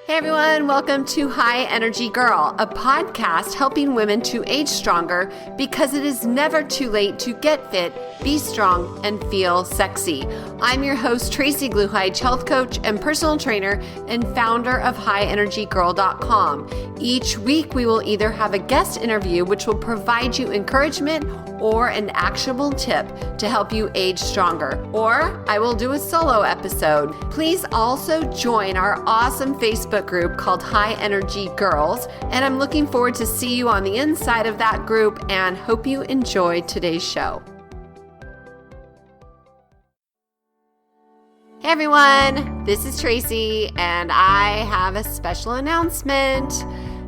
Hey everyone, welcome to High Energy Girl, a podcast helping women to age stronger because it is never too late to get fit, be strong, and feel sexy. I'm your host, Tracee Gluhide, health coach and personal trainer and founder of HighEnergyGirl.com. Each week, we will either have a guest interview, which will provide you encouragement or an actionable tip to help you age stronger, or I will do a solo episode. Please also join our awesome Facebook group called High Energy Girls, and I'm looking forward to see you on the inside of that group and hope you enjoy today's show. Hey everyone, this is Tracee, and I have a special announcement.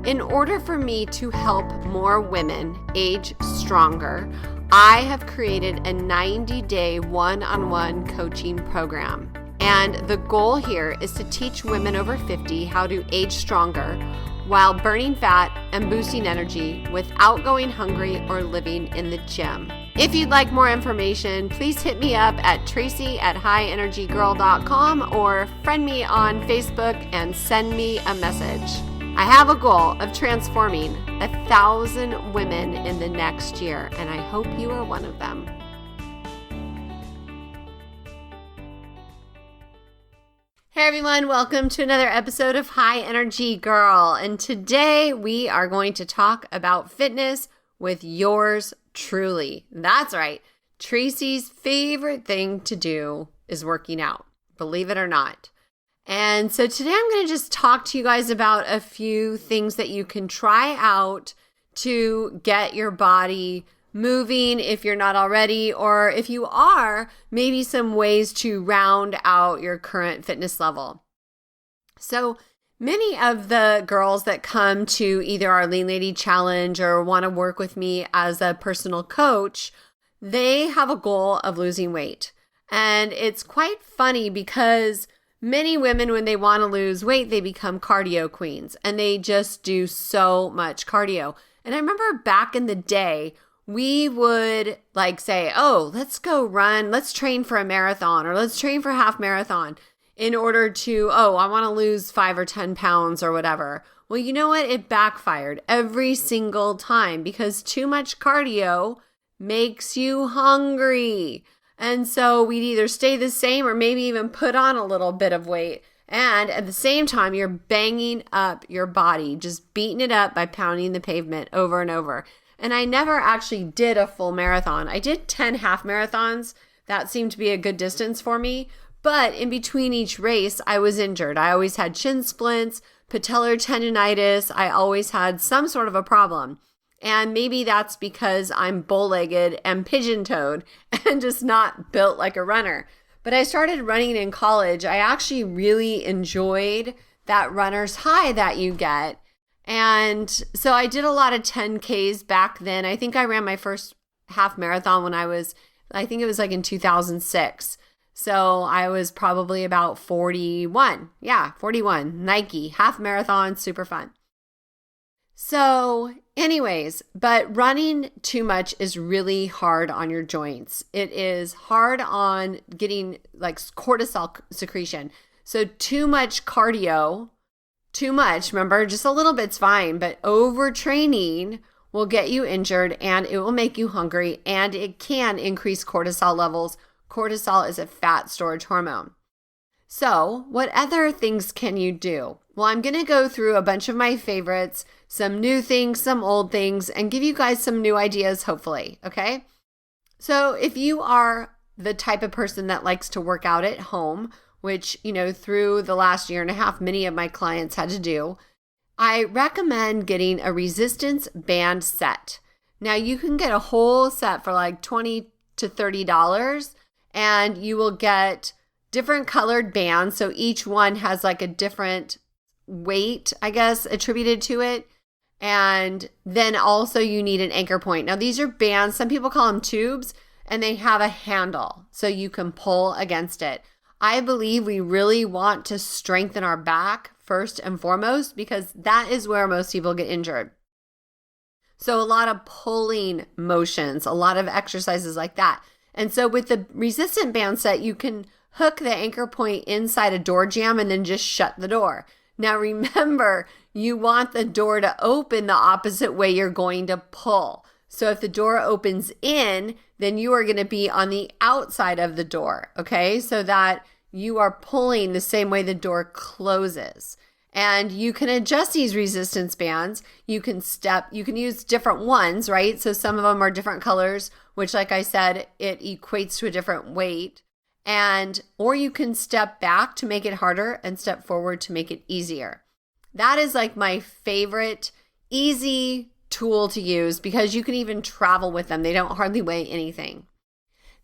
In order for me to help more women age stronger, I have created a 90-day one-on-one coaching program. And the goal here is to teach women over 50 how to age stronger while burning fat and boosting energy without going hungry or living in the gym. If you'd like more information, please hit me up at Tracee@HighEnergyGirl.com or friend me on Facebook and send me a message. I have a goal of transforming 1,000 women in the next year, and I hope you are one of them. Hey everyone, welcome to another episode of High Energy Girl. And today we are going to talk about fitness with yours truly. That's right. Tracee's favorite thing to do is working out, believe it or not. And so today I'm going to just talk to you guys about a few things that you can try out to get your body moving if you're not already, or if you are, maybe some ways to round out your current fitness level. So many of the girls that come to either our Lean Lady Challenge or want to work with me as a personal coach, they have a goal of losing weight. And it's quite funny because many women, when they want to lose weight, they become cardio queens and they just do so much cardio. And I remember back in the day, we would say, oh, let's go run, let's train for a marathon or let's train for a half marathon in order to, I want to lose 5 or 10 pounds or whatever. Well, you know what? It backfired every single time because too much cardio makes you hungry. And so we'd either stay the same or maybe even put on a little bit of weight. And at the same time, you're banging up your body, just beating it up by pounding the pavement over and over. And I never actually did a full marathon. I did 10 half marathons. That seemed to be a good distance for me. But in between each race, I was injured. I always had shin splints, patellar tendonitis. I always had some sort of a problem. And maybe that's because I'm bow-legged and pigeon-toed and just not built like a runner. But I started running in college. I actually really enjoyed that runner's high that you get. And so I did a lot of 10Ks back then. I think I ran my first half marathon when I think it was in 2006. So I was probably about 41. Yeah, 41. Nike, half marathon, super fun. So anyways, but running too much is really hard on your joints. It is hard on getting cortisol secretion. So too much cardio, too much, remember, just a little bit's fine, but overtraining will get you injured and it will make you hungry and it can increase cortisol levels. Cortisol is a fat storage hormone. So what other things can you do? Well, I'm going to go through a bunch of my favorites, some new things, some old things, and give you guys some new ideas, hopefully, okay? So if you are the type of person that likes to work out at home, which, through the last year and a half, many of my clients had to do, I recommend getting a resistance band set. Now, you can get a whole set for $20 to $30, and you will get different colored bands. So each one has a different weight, I guess, attributed to it. And then also you need an anchor point. Now, these are bands. Some people call them tubes, and they have a handle so you can pull against it. I believe we really want to strengthen our back first and foremost because that is where most people get injured. So a lot of pulling motions, a lot of exercises like that. And so with the resistant band set, you can hook the anchor point inside a door jamb and then just shut the door. Now remember, you want the door to open the opposite way you're going to pull. So if the door opens in, then you are going to be on the outside of the door, okay? So that you are pulling the same way the door closes. And you can adjust these resistance bands. You can use different ones, right? So some of them are different colors, which like I said, it equates to a different weight. Or you can step back to make it harder and step forward to make it easier. That is like my favorite easy tool to use because you can even travel with them. They don't hardly weigh anything.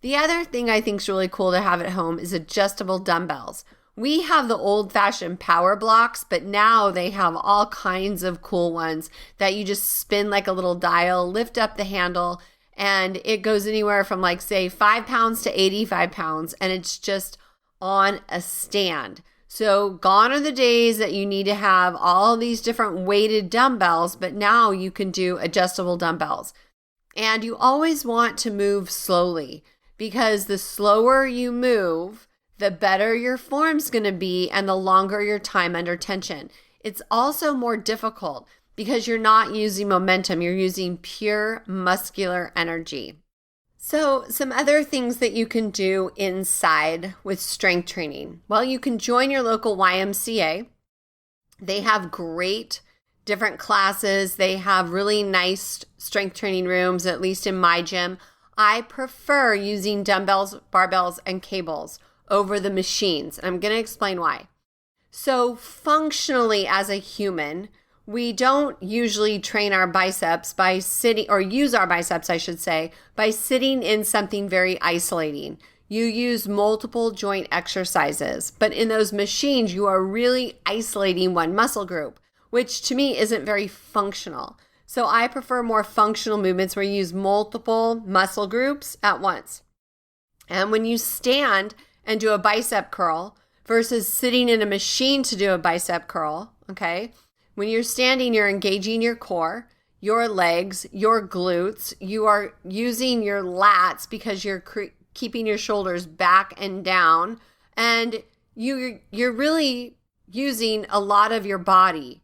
The other thing I think is really cool to have at home is adjustable dumbbells. We have the old-fashioned power blocks, but now they have all kinds of cool ones that you just spin like a little dial, lift up the handle, and it goes anywhere from like, say, 5 pounds to 85 pounds, and it's just on a stand. So gone are the days that you need to have all these different weighted dumbbells, but now you can do adjustable dumbbells. And you always want to move slowly because the slower you move, the better your form's going to be and the longer your time under tension. It's also more difficult because you're not using momentum. You're using pure muscular energy. So some other things that you can do inside with strength training. Well, you can join your local YMCA. They have great different classes. They have really nice strength training rooms, at least in my gym. I prefer using dumbbells, barbells, and cables over the machines. I'm going to explain why. So functionally as a human, we don't usually train our biceps by sitting, or use our biceps, I should say, by sitting in something very isolating. You use multiple joint exercises, but in those machines, you are really isolating one muscle group, which to me isn't very functional. So I prefer more functional movements where you use multiple muscle groups at once. And when you stand and do a bicep curl versus sitting in a machine to do a bicep curl, okay? When you're standing, you're engaging your core, your legs, your glutes. You are using your lats because you're keeping your shoulders back and down. And you're really using a lot of your body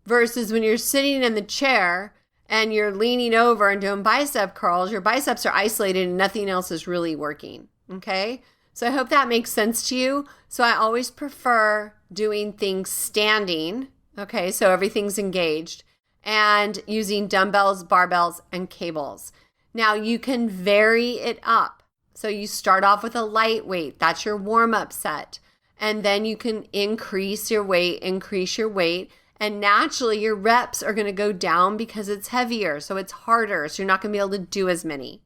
versus when you're sitting in the chair and you're leaning over and doing bicep curls, your biceps are isolated and nothing else is really working, okay? So I hope that makes sense to you. So I always prefer doing things standing, okay, so everything's engaged, and using dumbbells, barbells, and cables. Now you can vary it up. So you start off with a light weight. That's your warm-up set. And then you can increase your weight, and naturally your reps are going to go down because it's heavier, so it's harder, so you're not going to be able to do as many,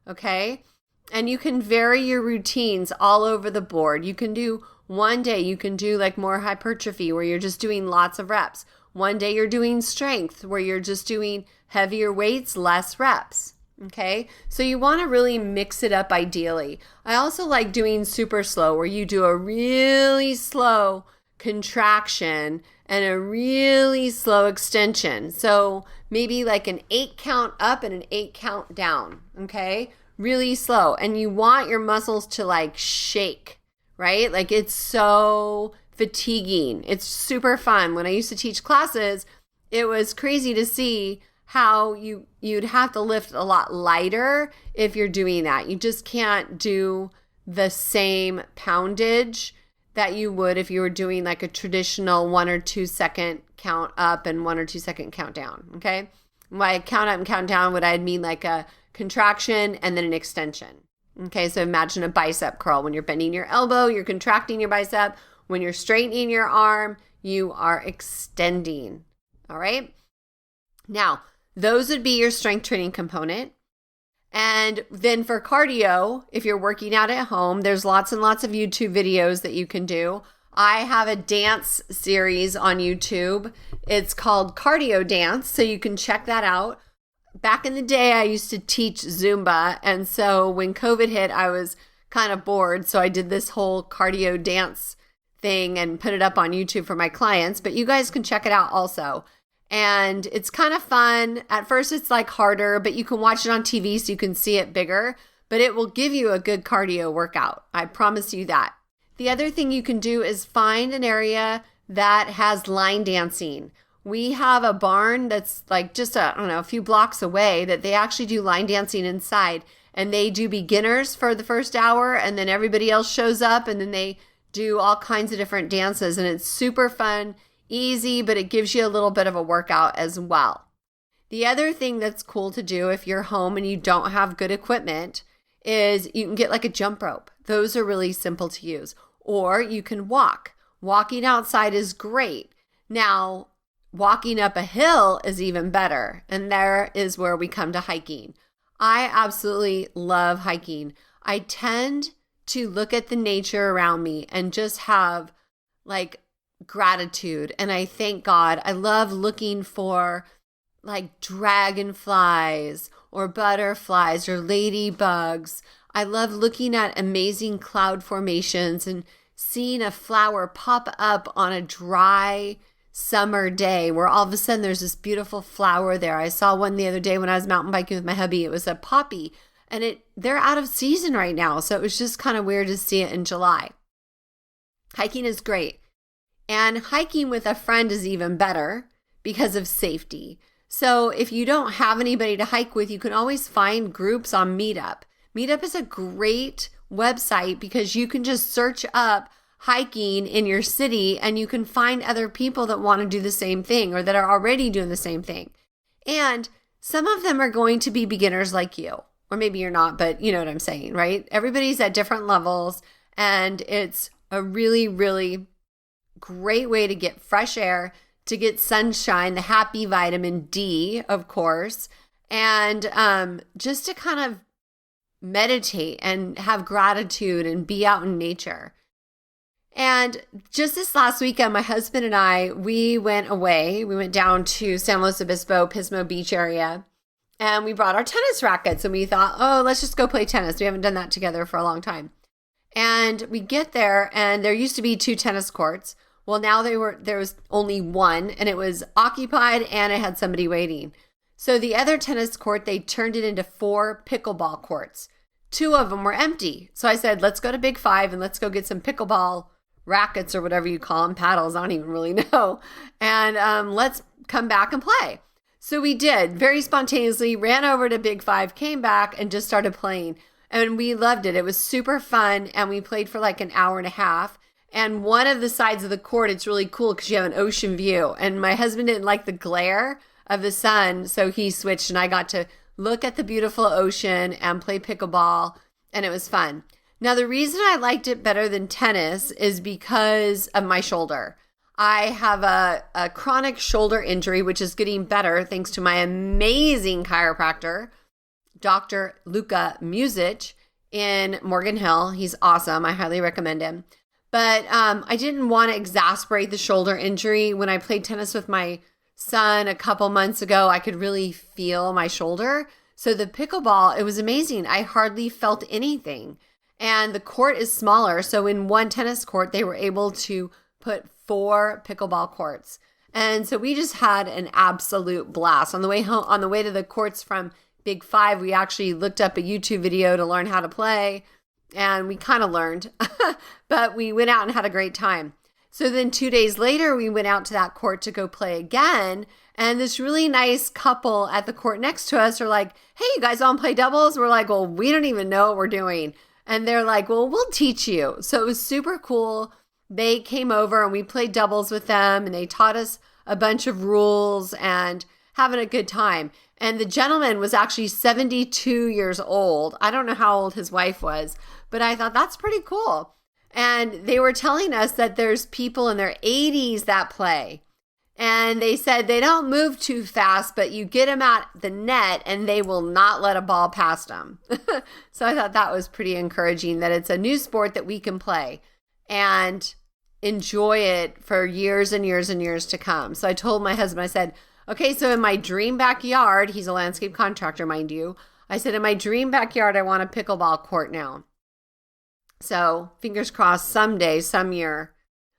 okay? And you can vary your routines all over the board. You can do one day, you can do like more hypertrophy where you're just doing lots of reps. One day you're doing strength where you're just doing heavier weights, less reps. Okay, so you want to really mix it up ideally. I also like doing super slow where you do a really slow contraction and a really slow extension. So maybe like an 8 count up and an 8 count down. Okay, really slow. And you want your muscles to like shake, right? Like it's so fatiguing. It's super fun. When I used to teach classes, it was crazy to see how you'd have to lift a lot lighter if you're doing that. You just can't do the same poundage that you would if you were doing like a traditional 1 or 2 second count up and 1 or 2 second count down, okay? By count up and count down, what I'd mean like a contraction and then an extension. Okay, so imagine a bicep curl. When you're bending your elbow, you're contracting your bicep. When you're straightening your arm, you are extending, all right? Now, those would be your strength training component. And then for cardio, if you're working out at home, there's lots and lots of YouTube videos that you can do. I have a dance series on YouTube. It's called Cardio Dance, so you can check that out. Back in the day, I used to teach Zumba, and so when COVID hit, I was kind of bored, so I did this whole cardio dance thing and put it up on YouTube for my clients, but you guys can check it out also. And it's kind of fun. At first, it's like harder, but you can watch it on TV so you can see it bigger, but it will give you a good cardio workout. I promise you that. The other thing you can do is find an area that has line dancing. We have a barn that's like just a few blocks away that they actually do line dancing inside, and they do beginners for the first hour, and then everybody else shows up, and then they do all kinds of different dances, and it's super fun, easy, but it gives you a little bit of a workout as well. The other thing that's cool to do if you're home and you don't have good equipment is you can get like a jump rope. Those are really simple to use. Or you can walk. Walking outside is great. Now, walking up a hill is even better. And there is where we come to hiking. I absolutely love hiking. I tend to look at the nature around me and just have like gratitude. And I thank God. I love looking for like dragonflies or butterflies or ladybugs. I love looking at amazing cloud formations and seeing a flower pop up on a dry summer day where all of a sudden there's this beautiful flower there. I saw one the other day when I was mountain biking with my hubby. It was a poppy, and they're out of season right now. So it was just kind of weird to see it in July. Hiking is great. And hiking with a friend is even better because of safety. So if you don't have anybody to hike with, you can always find groups on Meetup. Meetup is a great website because you can just search up hiking in your city and you can find other people that want to do the same thing or that are already doing the same thing. And some of them are going to be beginners like you, or maybe you're not, but you know what I'm saying, right? Everybody's at different levels, and it's a really, really great way to get fresh air, to get sunshine, the happy vitamin D, of course, and just to kind of meditate and have gratitude and be out in nature. And just this last weekend, my husband and I, we went away. We went down to San Luis Obispo, Pismo Beach area, and we brought our tennis rackets, and we thought, oh, let's just go play tennis. We haven't done that together for a long time. And we get there, and there used to be 2 tennis courts. Well, now there was only one, and it was occupied, and it had somebody waiting. So the other tennis court, they turned it into 4 pickleball courts. 2 of them were empty. So I said, let's go to Big 5 and let's go get some pickleball rackets or whatever you call them, paddles. I don't even really know. And let's come back and play. So we did, very spontaneously, ran over to Big 5, came back, and just started playing. And we loved it. It was super fun, and we played for like an hour and a half. And one of the sides of the court, it's really cool because you have an ocean view. And my husband didn't like the glare of the sun, so he switched, and I got to look at the beautiful ocean and play pickleball, and it was fun. Now, the reason I liked it better than tennis is because of my shoulder. I have a chronic shoulder injury, which is getting better thanks to my amazing chiropractor, Dr. Luca Music in Morgan Hill. He's awesome. I highly recommend him. But I didn't want to exasperate the shoulder injury. When I played tennis with my son a couple months ago, I could really feel my shoulder. So the pickleball, it was amazing. I hardly felt anything. And the court is smaller. So in one tennis court, they were able to put 4 pickleball courts. And so we just had an absolute blast. On the way home, on the way to the courts from Big 5, we actually looked up a YouTube video to learn how to play. And we kind of learned, but we went out and had a great time. So then 2 days later, we went out to that court to go play again. And this really nice couple at the court next to us are like, hey, you guys want to play doubles? We're like, well, we don't even know what we're doing. And they're like, well, we'll teach you. So it was super cool. They came over and we played doubles with them, and they taught us a bunch of rules and having a good time. And the gentleman was actually 72 years old. I don't know how old his wife was, but I thought that's pretty cool. And they were telling us that there's people in their 80s that play. And they said they don't move too fast, but you get them at the net and they will not let a ball past them. So I thought that was pretty encouraging, that it's a new sport that we can play and enjoy it for years and years and years to come. So I told my husband, I said, okay, so in my dream backyard, he's a landscape contractor, mind you. I said, in my dream backyard, I want a pickleball court now. So fingers crossed someday, some year.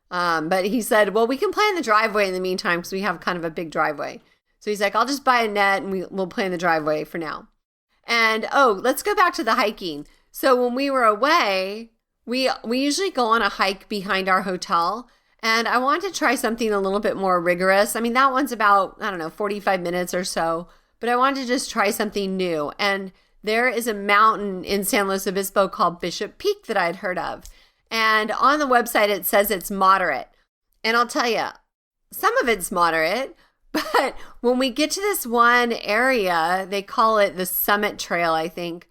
But he said, well, we can play in the driveway in the meantime because we have kind of a big driveway. So he's like, I'll just buy a net and we'll play in the driveway for now. And let's go back to the hiking. So when we were away, we usually go on a hike behind our hotel. And I wanted to try something a little bit more rigorous. I mean, that one's about, 45 minutes or so, but I wanted to just try something new. And there is a mountain in San Luis Obispo called Bishop Peak that I'd heard of. And on the website, it says it's moderate. And I'll tell you, some of it's moderate, but when we get to this one area, they call it the Summit Trail, I think.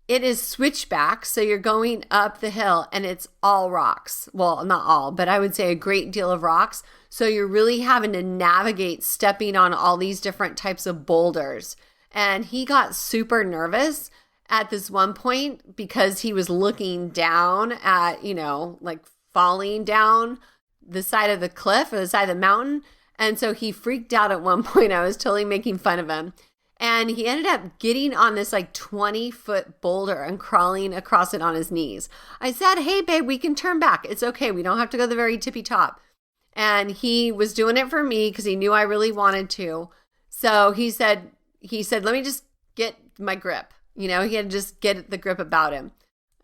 It is switchback, so you're going up the hill and it's all rocks. Well, not all, but I would say a great deal of rocks. So you're really having to navigate stepping on all these different types of boulders. And he got super nervous at this one point because he was looking down at, like falling down the side of the cliff or the side of the mountain. And so he freaked out at one point. I was totally making fun of him. And he ended up getting on this like 20-foot boulder and crawling across it on his knees. I said, hey, babe, we can turn back. It's okay. We don't have to go to the very tippy top. And he was doing it for me because he knew I really wanted to. So he said, let me just get my grip. He had to just get the grip about him.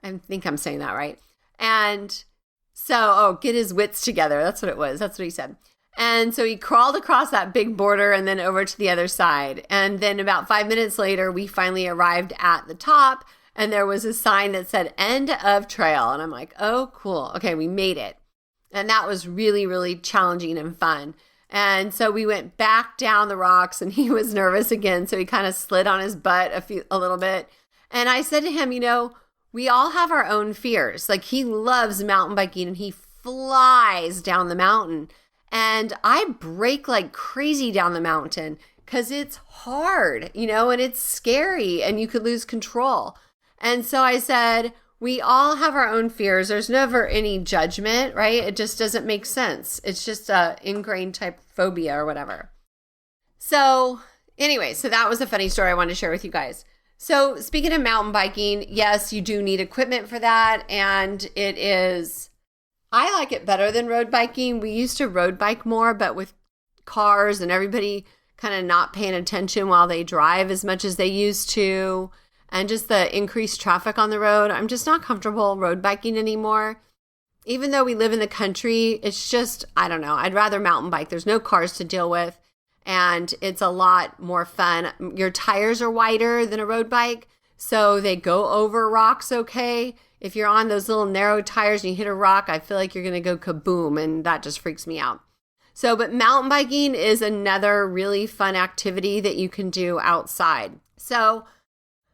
I think I'm saying that right. And so, get his wits together. That's what it was. That's what he said. And so he crawled across that big border and then over to the other side. And then about 5 minutes later, we finally arrived at the top and there was a sign that said end of trail. And I'm like, oh, cool. Okay, we made it. And that was really, really challenging and fun. And so we went back down the rocks and he was nervous again. So he kind of slid on his butt a little bit. And I said to him, we all have our own fears. Like he loves mountain biking and he flies down the mountain. And I brake like crazy down the mountain because it's hard, and it's scary and you could lose control. And so I said, we all have our own fears. There's never any judgment, right? It just doesn't make sense. It's just a ingrained type phobia or whatever. So anyway, so that was a funny story I wanted to share with you guys. So speaking of mountain biking, yes, you do need equipment for that. And I like it better than road biking. We used to road bike more, but with cars and everybody kind of not paying attention while they drive as much as they used to, and just the increased traffic on the road, I'm just not comfortable road biking anymore. Even though we live in the country, it's just, I don't know, I'd rather mountain bike. There's no cars to deal with, and it's a lot more fun. Your tires are wider than a road bike, so they go over rocks okay. If you're on those little narrow tires and you hit a rock, I feel like you're going to go kaboom, and that just freaks me out. So, but mountain biking is another really fun activity that you can do outside. So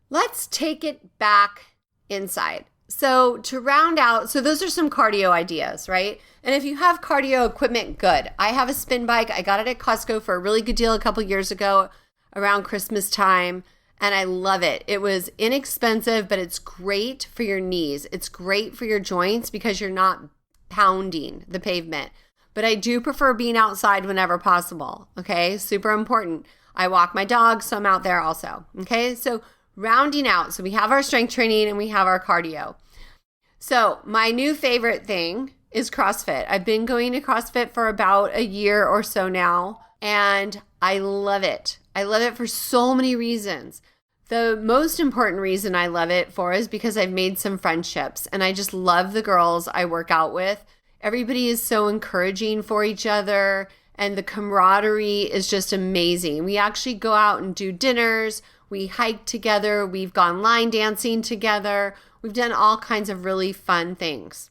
let's take it back inside. So to round out, so those are some cardio ideas, right? And if you have cardio equipment, good. I have a spin bike. I got it at Costco for a really good deal a couple years ago around Christmas time. And I love it. It was inexpensive, but it's great for your knees. It's great for your joints because you're not pounding the pavement. But I do prefer being outside whenever possible. Okay, super important. I walk my dog, so I'm out there also. Okay, so rounding out. So we have our strength training and we have our cardio. So my new favorite thing is CrossFit. I've been going to CrossFit for about a year or so now, and I love it. I love it for so many reasons. The most important reason I love it for is because I've made some friendships and I just love the girls I work out with. Everybody is so encouraging for each other and the camaraderie is just amazing. We actually go out and do dinners. We hike together. We've gone line dancing together. We've done all kinds of really fun things.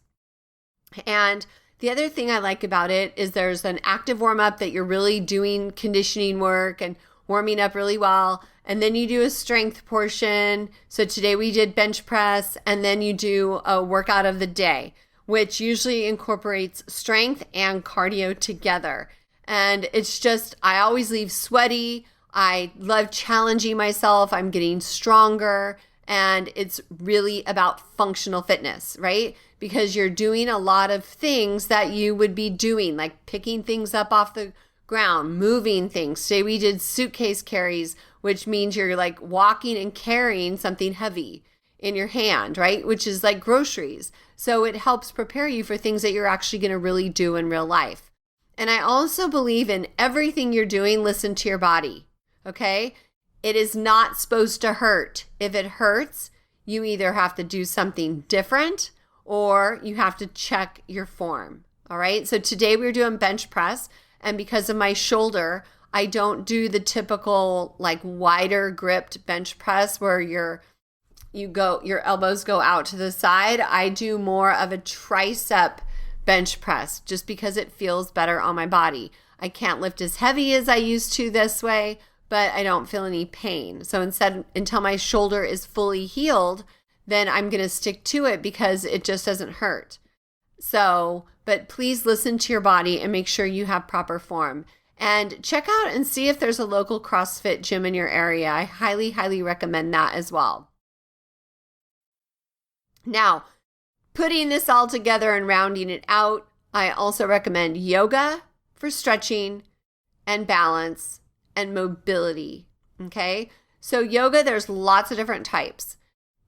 And the other thing I like about it is there's an active warm up that you're really doing conditioning work and warming up really well. And then you do a strength portion. So today we did bench press, and then you do a workout of the day, which usually incorporates strength and cardio together. And it's just, I always leave sweaty. I love challenging myself. I'm getting stronger. And it's really about functional fitness, right? Because you're doing a lot of things that you would be doing, like picking things up off the ground, moving things. Today we did suitcase carries, which means you're like walking and carrying something heavy in your hand, right? Which is like groceries. So it helps prepare you for things that you're actually going to really do in real life. And I also believe in everything you're doing, listen to your body, okay? It is not supposed to hurt. If it hurts, you either have to do something different or you have to check your form, All right. So today we're doing bench press. And because of my shoulder, I don't do the typical like wider gripped bench press where your elbows go out to the side. I do more of a tricep bench press just because it feels better on my body. I can't lift as heavy as I used to this way, but I don't feel any pain. So instead, until my shoulder is fully healed, then I'm going to stick to it because it just doesn't hurt. So, but please listen to your body and make sure you have proper form. And check out and see if there's a local CrossFit gym in your area. I highly, highly recommend that as well. Now, putting this all together and rounding it out, I also recommend yoga for stretching and balance and mobility. Okay? So yoga, there's lots of different types.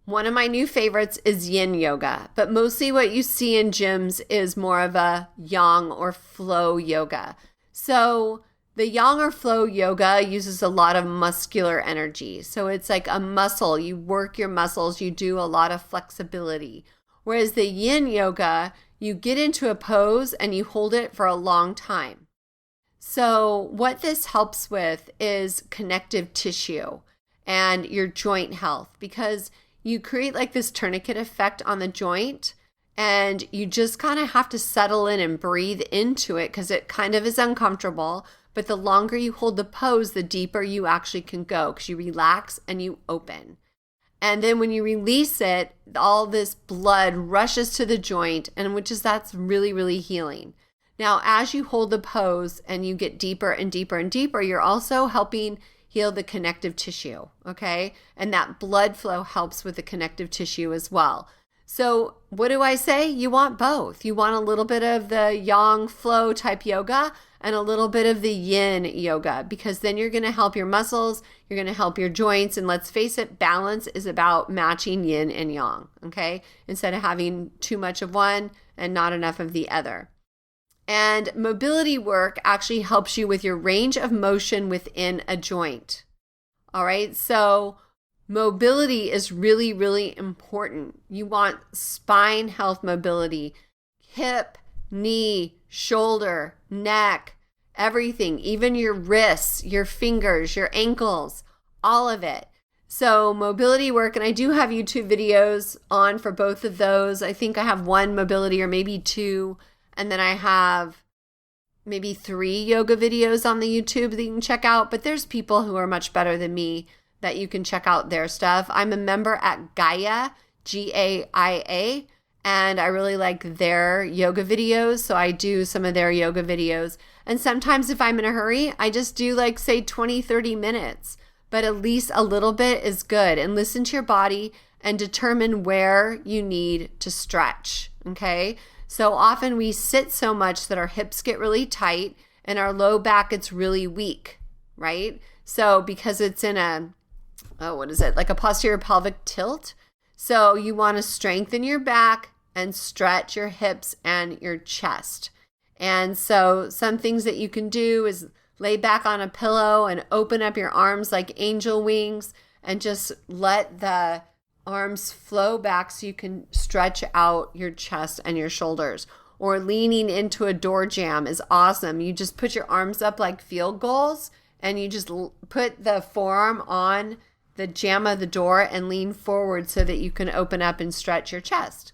One of my new favorites is Yin Yoga, but mostly what you see in gyms is more of a Yang or flow yoga. So the Yang or flow yoga uses a lot of muscular energy. So it's like a muscle. You work your muscles. You do a lot of flexibility. Whereas the Yin Yoga, you get into a pose and you hold it for a long time. So what this helps with is connective tissue and your joint health, because you create like this tourniquet effect on the joint, and you just kind of have to settle in and breathe into it because it kind of is uncomfortable. But the longer you hold the pose, the deeper you actually can go because you relax and you open. And then when you release it, all this blood rushes to the joint, and that's really, really healing. Now, as you hold the pose and you get deeper and deeper and deeper, you're also helping heal the connective tissue, okay? And that blood flow helps with the connective tissue as well. So what do I say? You want both. You want a little bit of the Yang flow type yoga and a little bit of the Yin yoga, because then you're going to help your muscles, you're going to help your joints, and let's face it, balance is about matching Yin and Yang, okay? Instead of having too much of one and not enough of the other. And mobility work actually helps you with your range of motion within a joint. All right, so mobility is really, really important. You want spine health mobility, hip, knee, shoulder, neck, everything, even your wrists, your fingers, your ankles, all of it. So mobility work, and I do have YouTube videos on for both of those. I think I have one mobility or maybe two. And then I have maybe 3 yoga videos on the YouTube that you can check out. But there's people who are much better than me that you can check out their stuff. I'm a member at Gaia, Gaia, and I really like their yoga videos. So I do some of their yoga videos. And sometimes if I'm in a hurry, I just do like, say, 20, 30 minutes. But at least a little bit is good. And listen to your body and determine where you need to stretch, okay? So often we sit so much that our hips get really tight and our low back gets really weak, right? So because it's in like a posterior pelvic tilt. So you want to strengthen your back and stretch your hips and your chest. And so some things that you can do is lay back on a pillow and open up your arms like angel wings and just let the arms flow back so you can stretch out your chest and your shoulders. Or leaning into a door jamb is awesome. You just put your arms up like field goals and you just put the forearm on the jamb of the door and lean forward so that you can open up and stretch your chest.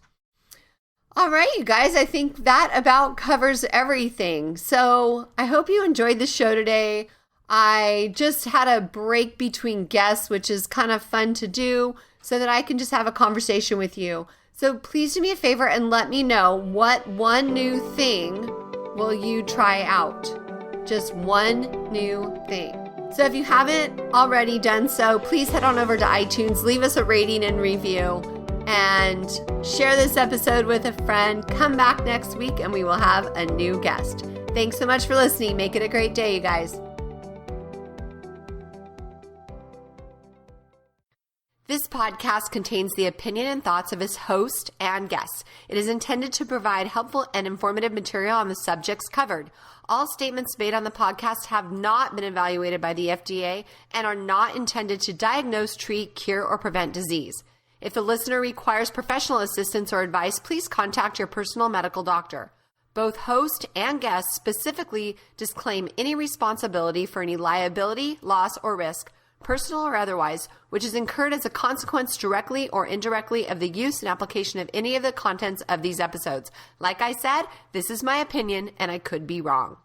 All right, you guys, I think that about covers everything. So I hope you enjoyed the show today. I just had a break between guests, which is kind of fun to do, so that I can just have a conversation with you. So please do me a favor and let me know what one new thing will you try out. Just one new thing. So if you haven't already done so, please head on over to iTunes, leave us a rating and review, and share this episode with a friend. Come back next week and we will have a new guest. Thanks so much for listening. Make it a great day, you guys. This podcast contains the opinion and thoughts of its host and guests. It is intended to provide helpful and informative material on the subjects covered. All statements made on the podcast have not been evaluated by the FDA and are not intended to diagnose, treat, cure, or prevent disease. If the listener requires professional assistance or advice, please contact your personal medical doctor. Both host and guest specifically disclaim any responsibility for any liability, loss, or risk, personal or otherwise, which is incurred as a consequence directly or indirectly of the use and application of any of the contents of these episodes. Like I said, this is my opinion and I could be wrong.